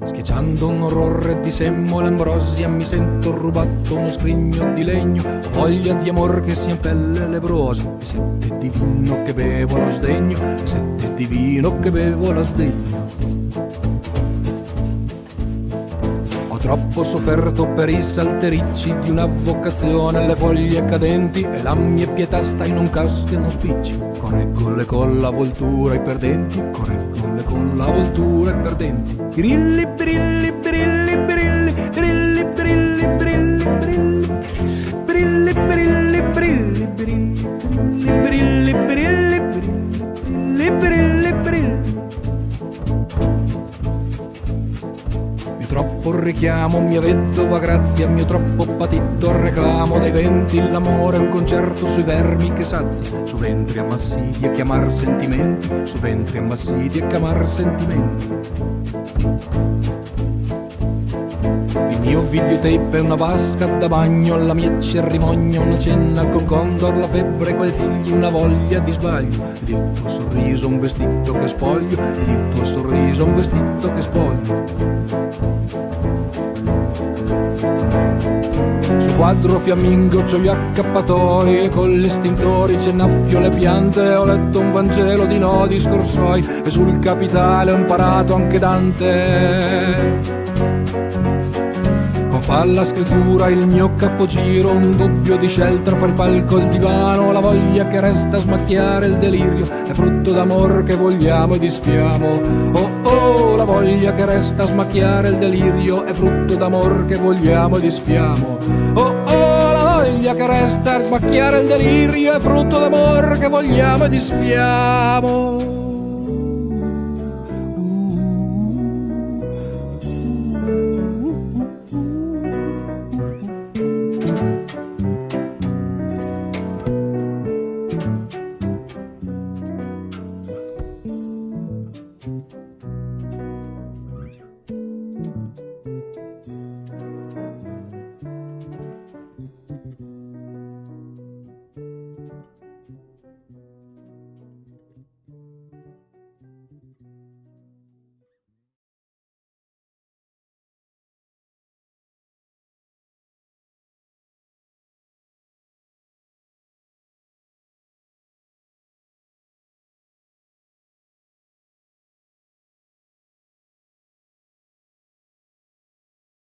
Schiacciando un orrore di semmola ambrosia mi sento rubato uno scrigno di legno. Ho voglia di amor che si impelle lebrosa, e sette di vino che bevo lo sdegno, e sette di vino che bevo lo sdegno. Ho troppo sofferto per i saltericci di una vocazione alle foglie cadenti, e la mia pietà sta in un casco e non spicci. Correggole con la voltura i perdenti, correggole con la voltura i perdenti. Brilli, brilli, brilli, brilli, brilli, brilli, brilli, brilli, brilli, brilli, brilli, brilli, brilli, brilli, brilli, brilli, brilli. Troppo richiamo, mia vedova grazia, mio troppo patito reclamo dei venti. L'amore è un concerto sui vermi che sazia, su ventri ammassiti a chiamar sentimenti, su ventri ammassiti a chiamar sentimenti. Il mio videotape è una vasca da bagno, la mia cerimonia una cena col condor, la febbre coi figli una voglia di sbaglio, ed il tuo sorriso un vestito che spoglio, ed il tuo sorriso un vestito che spoglio. Sul quadro fiammingo c'ho gli accappatoi e con gli estintori c'ennaffio le piante. Ho letto un Vangelo di nodi scorsoi e sul capitale ho imparato anche Dante. Con falla scrittura il mio capogiro, un dubbio di scelta fra il palco e il divano. La voglia che resta a smacchiare il delirio è frutto d'amor che vogliamo e disfiamo. Oh oh, la voglia che resta a smacchiare il delirio è frutto d'amor che vogliamo e disfiamo. Oh oh, la voglia che resta a smacchiare il delirio è frutto d'amor che vogliamo e disfiamo.